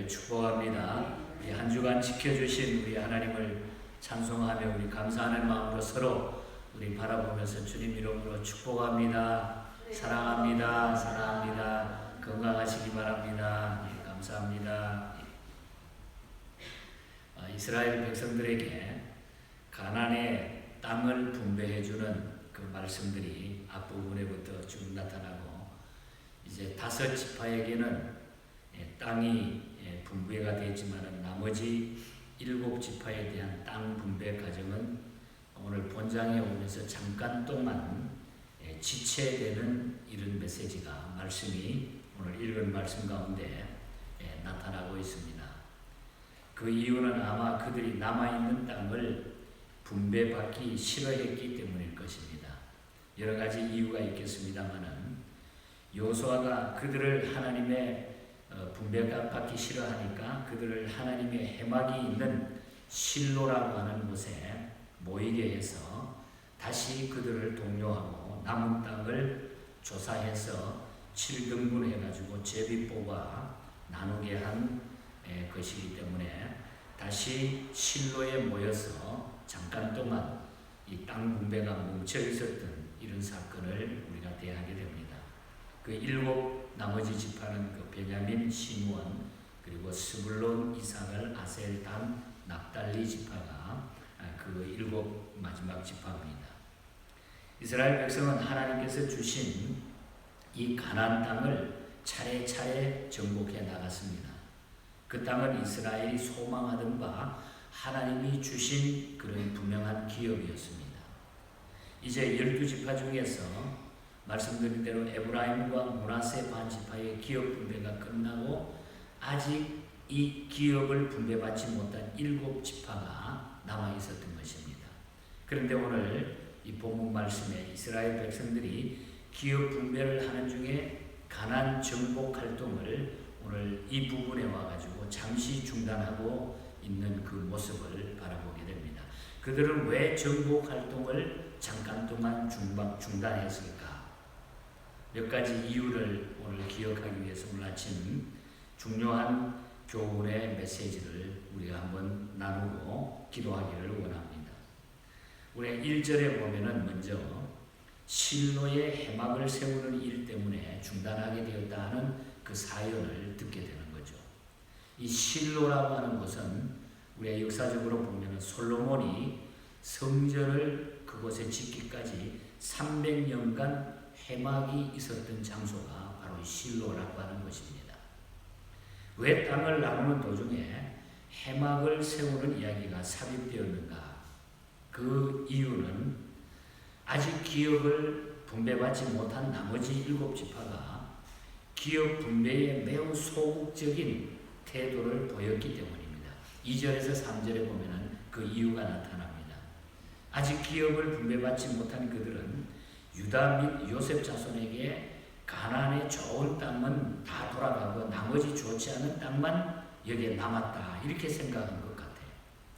은혜를 축복합니다. 이 한 주간 지켜주신 우리 하나님을 찬송하며 우리 감사하는 마음으로 서로 우리 바라보면서 주님 이름으로 축복합니다. 사랑합니다. 사랑합니다. 건강하시기 바랍니다. 예, 감사합니다. 이스라엘 백성들에게 가나안의 땅을 분배해주는 그 말씀들이 앞부분에부터 쭉 나타나고, 이제 5지파에게는 땅이 분배가 되지만 나머지 7지파에 대한 땅 분배 과정은 오늘 본장에 오면서 잠깐 동안 지체되는 이런 메시지가, 말씀이 오늘 읽은 말씀 가운데 나타나고 있습니다. 그 이유는 아마 그들이 남아있는 땅을 분배받기 싫어했기 때문일 것입니다. 여러 가지 이유가 있겠습니다만은 여호수아가 그들을 하나님의 분배받기 싫어하니까 그들을 하나님의 해막이 있는 실로라고 하는 곳에 모이게 해서 다시 그들을 독려하고 남은 땅을 조사해서 7등분 해가지고 제비 뽑아 나누게 한 것이기 때문에 다시 실로에 모여서 잠깐 동안 이 땅 분배가 멈춰 있었던 이런 사건을 우리가 대하게 됩니다. 그 7 나머지 지파는 그 베냐민, 시므온, 그리고 스불론, 이사갈, 아셀, 단, 납달리 지파가 그 7 마지막 지파입니다. 이스라엘 백성은 하나님께서 주신 이 가나안 땅을 차례차례 정복해 나갔습니다. 그 땅은 이스라엘이 소망하던 바 하나님이 주신 그런 분명한 기업이었습니다. 이제 12지파 중에서 말씀드린 대로 에브라임과 므낫세 반지파의 기업 분배가 끝나고 아직 이 기업을 분배받지 못한 7지파가 남아 있었던 것입니다. 그런데 오늘 이 본문 말씀에 이스라엘 백성들이 기업 분배를 하는 중에 가나안 정복 활동을 오늘 이 부분에 와가지고 잠시 중단하고 있는 그 모습을 바라보게 됩니다. 그들은 왜 정복 활동을 잠깐 동안 중단했을까? 몇 가지 이유를 오늘 기억하기 위해서 오늘 아침 중요한 교훈의 메시지를 우리가 한번 나누고 기도하기를 원합니다. 우리 1절에 보면은 먼저 실로의 해막을 세우는 일 때문에 중단하게 되었다 하는 그 사연을 듣게 되는 거죠. 이 실로라고 하는 것은 우리가 역사적으로 보면은 솔로몬이 성전을 그곳에 짓기까지 300년간 해막이 있었던 장소가 바로 실로라고 하는 것입니다. 왜 땅을 나누는 도중에 해막을 세우는 이야기가 삽입되었는가? 그 이유는 아직 기업을 분배받지 못한 나머지 7지파가 기업 분배에 매우 소극적인 태도를 보였기 때문입니다. 2절에서 3절에 보면 그 이유가 나타납니다. 아직 기업을 분배받지 못한 그들은 유다 및 요셉 자손에게 가나안의 좋은 땅은 다 돌아가고 나머지 좋지 않은 땅만 여기에 남았다, 이렇게 생각한 것 같아요.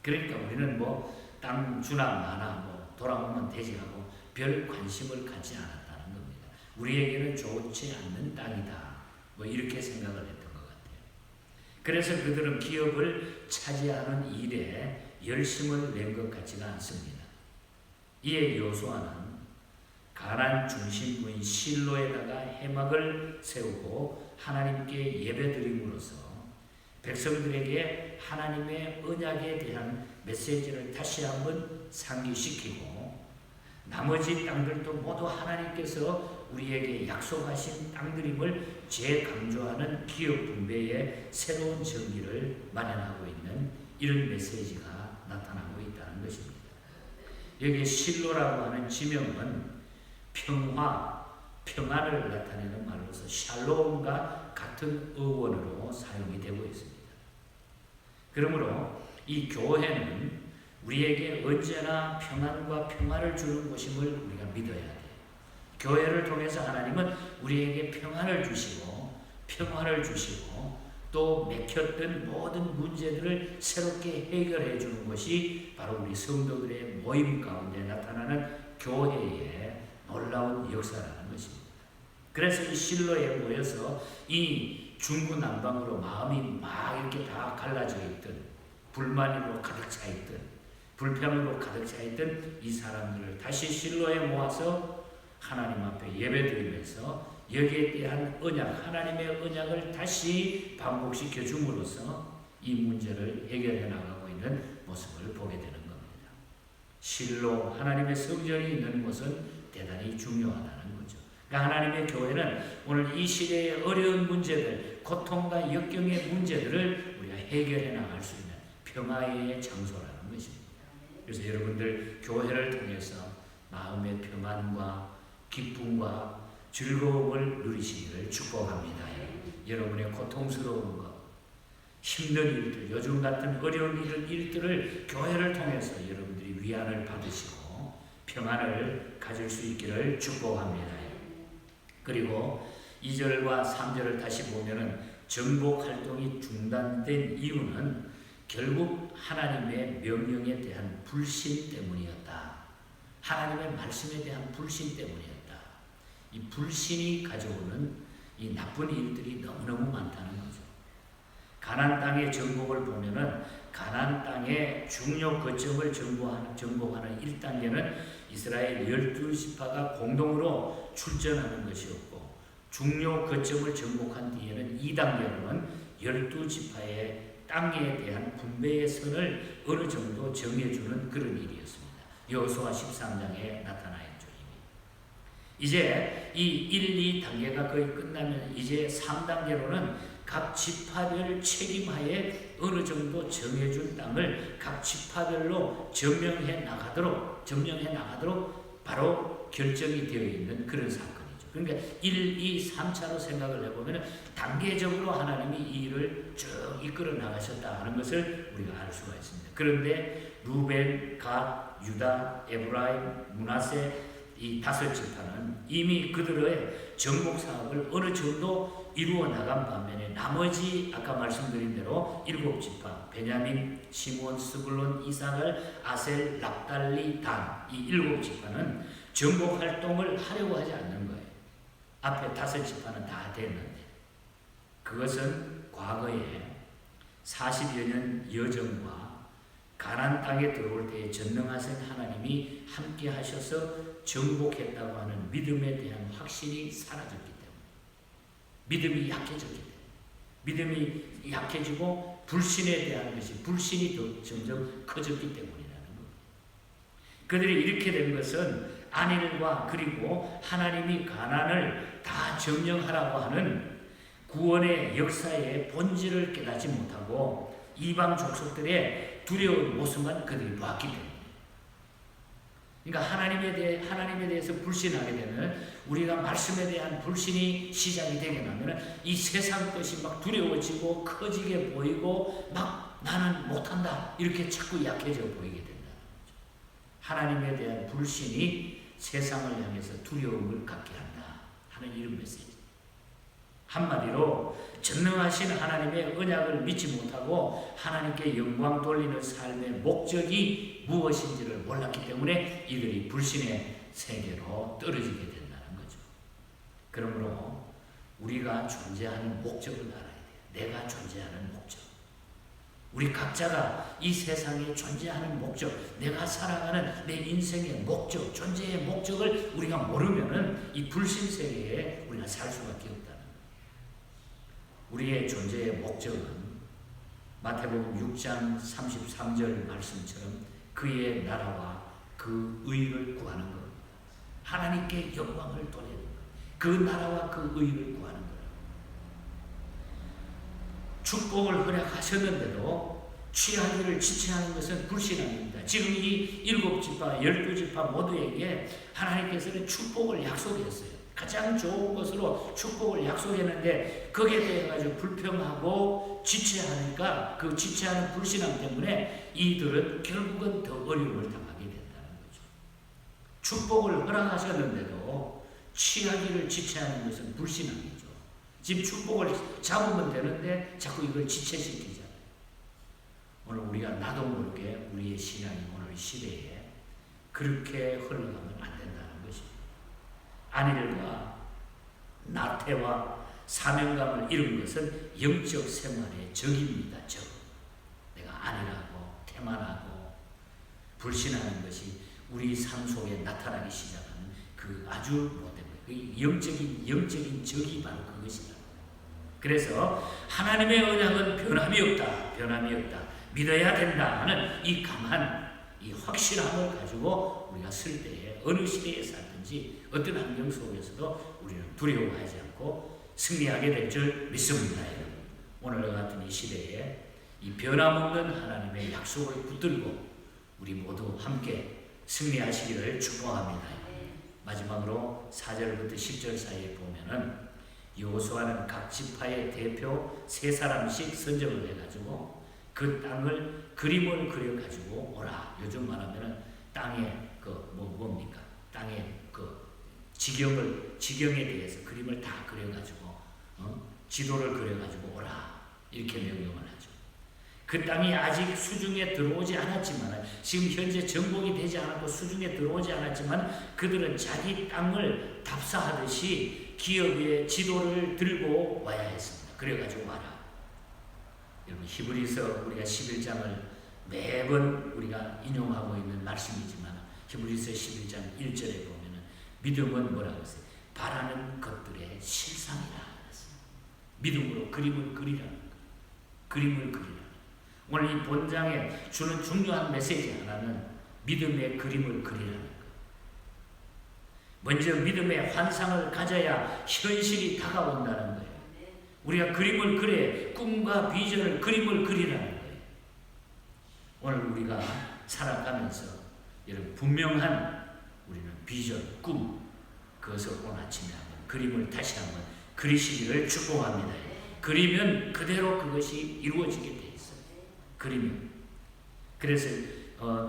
그러니까 우리는 뭐 땅 주나 마나 뭐 돌아오면 되지 하고 별 관심을 갖지 않았다는 겁니다. 우리에게는 좋지 않는 땅이다, 뭐 이렇게 생각을 했던 것 같아요. 그래서 그들은 기업을 차지하는 일에 열심을 낸 것 같지가 않습니다. 이에 여호수아는 가나안 중심부인 실로에다가 해막을 세우고 하나님께 예배드림으로써 백성들에게 하나님의 언약에 대한 메시지를 다시 한번 상기시키고, 나머지 땅들도 모두 하나님께서 우리에게 약속하신 땅들임을 재강조하는 기업 분배의 새로운 정기를 마련하고 있는 이런 메시지가 나타나고 있다는 것입니다. 여기 실로라고 하는 지명은 평안을 나타내는 말로서 샬롬과 같은 어원으로 사용이 되고 있습니다. 그러므로 이 교회는 우리에게 언제나 평안과 평화를 주는 곳임을 우리가 믿어야 돼요. 교회를 통해서 하나님은 우리에게 평안을 주시고 평화를 주시고 또 맥혔던 모든 문제들을 새롭게 해결해 주는 것이 바로 우리 성도들의 모임 가운데 나타나는 교회의 놀라운 역사라는 것입니다. 그래서 이 실로에 모여서 이 중구난방으로 마음이 막 이렇게 다 갈라져 있던, 불만으로 가득 차 있던, 불평으로 가득 차 있던 이 사람들을 다시 실로에 모아서 하나님 앞에 예배드리면서 여기에 대한 언약, 하나님의 언약을 다시 반복시켜 줌으로써 이 문제를 해결해 나가고 있는 모습을 보게 되는 겁니다. 실로 하나님의 성전이 있는 곳은 대단히 중요하다는 거죠. 그러니까 하나님의 교회는 오늘 이 시대의 어려운 문제들, 고통과 역경의 문제들을 우리가 해결해 나갈 수 있는 평화의 장소라는 것입니다. 그래서 여러분들 교회를 통해서 마음의 평안과 기쁨과 즐거움을 누리시기를 축복합니다. 여러분의 고통스러운 것, 힘든 일들, 요즘 같은 어려운 일들을 교회를 통해서 여러분들이 위안을 받으시고 평안을 가질 수 있기를 축복합니다. 그리고 2절과 3절을 다시 보면은 정복 활동이 중단된 이유는 결국 하나님의 명령에 대한 불신 때문이었다. 하나님의 말씀에 대한 불신 때문이었다. 이 불신이 가져오는 이 나쁜 일들이 너무너무 많다는 거죠. 가나안 땅의 정복을 보면은 가나안 땅의 중요 거점을 정복하는 1단계는 이스라엘 12지파가 공동으로 출전하는 것이었고, 중요 거점을 정복한 뒤에는 2단계로는 12지파의 땅에 대한 분배의 선을 어느 정도 정해주는 그런 일이었습니다. 여호수아 13장에 나타나 있죠. 이제 이 1, 2단계가 거의 끝나면 이제 3단계로는 각 지파별 책임하에 어느 정도 정해준 땅을 각 지파별로 점령해 나가도록 바로 결정이 되어 있는 그런 사건이죠. 그러니까 1, 2, 3차로 생각을 해보면 단계적으로 하나님이 이 일을 쭉 이끌어 나가셨다 하는 것을 우리가 알 수가 있습니다. 그런데 루벤, 갓, 유다, 에브라임, 므낫세 이 5지파는 이미 그들의 정복 사업을 어느 정도 이루어 나간 반면에 나머지 아까 말씀드린 대로 7지파 베냐민, 시몬, 스불론, 이사갈, 아셀, 납달리, 단 이 7지파는 정복 활동을 하려고 하지 않는 거예요. 앞에 5지파는 다 됐는데 그것은 과거에 40여 년 여정과 가나안 땅에 들어올 때에 전능하신 하나님이 함께 하셔서 정복했다고 하는 믿음에 대한 확신이 사라졌기 때문에, 믿음이 약해졌기 때문에, 믿음이 약해지고 불신에 대한 불신이 더 점점 커졌기 때문이라는 겁니다. 그들이 이렇게 된 것은 안일과 그리고 하나님이 가나안을 다 점령하라고 하는 구원의 역사의 본질을 깨닫지 못하고 이방 족속들의 두려운 모습만 그들이 보았기 때문에, 그러니까 하나님에 대해서 불신하게 되면, 우리가 말씀에 대한 불신이 시작이 되게 되면 이 세상 것이 막 두려워지고 커지게 보이고 막 나는 못한다 이렇게 자꾸 약해져 보이게 된다는 거죠. 하나님에 대한 불신이 세상을 향해서 두려움을 갖게 한다 하는 이런 메시지. 한마디로 전능하신 하나님의 언약을 믿지 못하고 하나님께 영광 돌리는 삶의 목적이 무엇인지를 몰랐기 때문에 이들이 불신의 세계로 떨어지게 된다는 거죠. 그러므로 우리가 존재하는 목적을 알아야 돼요. 내가 존재하는 목적. 우리 각자가 이 세상에 존재하는 목적, 내가 살아가는 내 인생의 목적, 존재의 목적을 우리가 모르면은 이 불신 세계에 우리가 살 수밖에 없다. 우리의 존재의 목적은 마태복음 6장 33절 말씀처럼 그의 나라와 그 의를 구하는 것, 하나님께 영광을 돌리는 것, 그 나라와 그 의를 구하는 것. 축복을 허락하셨는데도 취하기를 지체하는 것은 불신앙입니다. 지금 이 7지파, 12지파 모두에게 하나님께서는 축복을 약속했어요. 가장 좋은 것으로 축복을 약속했는데 거기에 대해 가지고 불평하고 지체하니까 그 지체하는 불신앙 때문에 이들은 결국은 더 어려움을 당하게 된다는 거죠. 축복을 허락하셨는데도 취하기를 지체하는 것은 불신앙이죠. 지금 축복을 잡으면 되는데 자꾸 이걸 지체시키잖아요. 오늘 우리가 나도 모르게 우리의 신앙이 오늘 시대에 그렇게 흘러가면 안 된다는 것입니다. 안일과 나태와 사명감을 잃은 것은 영적 생활의 적입니다. 적. 내가 아니라고 태만하고 불신하는 것이 우리 삶 속에 나타나기 시작하는 그 아주 못된 그 영적인 적이 바로 그것이다. 그래서 하나님의 언약은 변함이 없다. 믿어야 된다 하는 이 강한 이 확실함을 가지고 우리가 쓸 때에 어느 시대에 살든지 어떤 환경 속에서도 우리는 두려워하지 않고 승리하게 될 줄 믿습니다. 오늘 같은 이 시대에 이 변함없는 하나님의 약속을 붙들고 우리 모두 함께 승리하시기를 축복합니다. 마지막으로 4절부터 10절 사이에 보면은 여호수아는 각 지파의 대표 3사람씩 선정을 해가지고 그 땅을 그림을 그려가지고 오라. 요즘 말하면은 땅의 뭡니까? 땅의 지경에 대해서 그림을 다 그려가지고 지도를 그려가지고 오라. 이렇게 명령을 하죠. 그 땅이 아직 수중에 들어오지 않았지만 지금 현재 정복이 되지 않았고 수중에 들어오지 않았지만 그들은 자기 땅을 답사하듯이 기업의 지도를 들고 와야 했습니다. 그래가지고 와라. 여러분 히브리서 우리가 11장을 매번 우리가 인용하고 있는 말씀이지만 히브리서 11장 1절에 보면은 믿음은 뭐라고 했어요? 바라는 것들의 실상이라 그랬어요. 믿음으로 그림을 그리라는 거. 그림을 그리라. 오늘 이 본장에 주는 중요한 메시지 하나는 믿음의 그림을 그리라는 것. 먼저 믿음의 환상을 가져야 현실이 다가온다는 거예요. 우리가 그림을 그려 꿈과 비전을 그림을 그리라는 거예요. 오늘 우리가 살아가면서 여러분 분명한 우리는 비전, 꿈 그것을 오늘 아침에 한번 그림을 다시 한번 그리시기를 축복합니다. 그리면 그대로 그것이 이루어지게 돼 있어요. 그리면. 그래서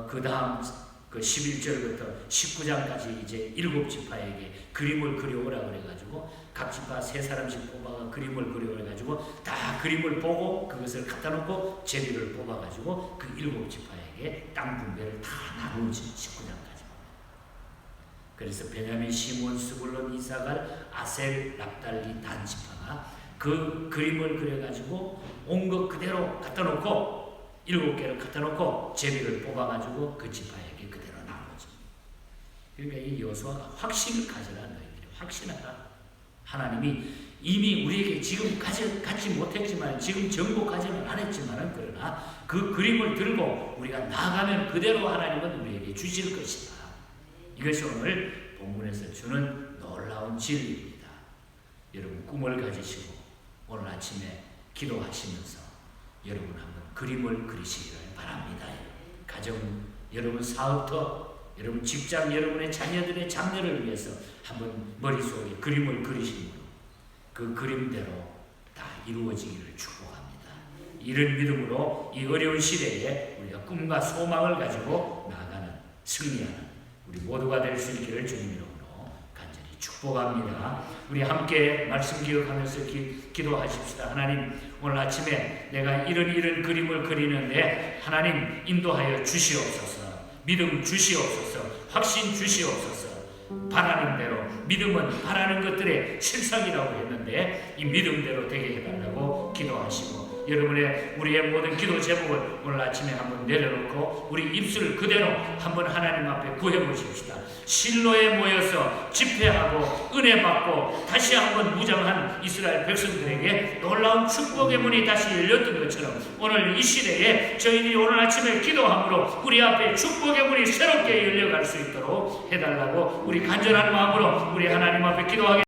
그 다음 그 11절부터 19장까지 이제 7지파에게 그림을 그려오라 그래가지고 각 지파 3사람씩 뽑아가 그림을 그려오라 해가지고 다 그림을 보고 그것을 갖다 놓고 제비를 뽑아가지고 그 7지파에게 땅 분배를 다 나누지 19장까지. 그래서 베냐민, 시몬, 스불론, 이사갈, 아셀, 납달리, 단 지파가 그 그림을 그려가지고 온 것 그대로 갖다 놓고 7개를 갖다 놓고 제비를 뽑아가지고 그 지파에게 그대로 나누죠. 그러니까 이 여호수아가 확신을 가져라. 너희들이 확신하라. 하나님이 이미 우리에게 지금 갖지 못했지만 지금 정복하지는 않았지만 그러나 그 그림을 들고 우리가 나가면 그대로 하나님은 우리에게 주실 것이다. 이것이 오늘 본문에서 주는 놀라운 진리입니다. 여러분 꿈을 가지시고 오늘 아침에 기도하시면서 여러분 한번 그림을 그리시기를 바랍니다. 가정, 여러분 사업터, 여러분 직장, 여러분의 자녀들의 장래를 위해서 한번 머릿속에 그림을 그리시므로 그 그림대로 다 이루어지기를 축복합니다. 이런 믿음으로 이 어려운 시대에 우리가 꿈과 소망을 가지고 나아가는 승리하는 우리 모두가 될 수 있기를 주님 이름으로 간절히 축복합니다. 우리 함께 말씀 기억하면서 기도하십시다. 하나님, 오늘 아침에 내가 이런 그림을 그리는데 하나님 인도하여 주시옵소서. 믿음 주시옵소서. 확신 주시옵소서. 바라는 대로, 믿음은 바라는 것들의 실상이라고 했는데 이 믿음대로 되게 해달라고 기도하시고, 우리의 모든 기도 제목을 오늘 아침에 한번 내려놓고 우리 입술을 그대로 한번 하나님 앞에 구해보십시다. 실로에 모여서 집회하고 은혜 받고 다시 한번 무장한 이스라엘 백성들에게 놀라운 축복의 문이 다시 열렸던 것처럼 오늘 이 시대에 저희들이 오늘 아침에 기도함으로 우리 앞에 축복의 문이 새롭게 열려갈 수 있도록 해달라고 우리 간절한 마음으로 우리 하나님 앞에 기도하겠습니다.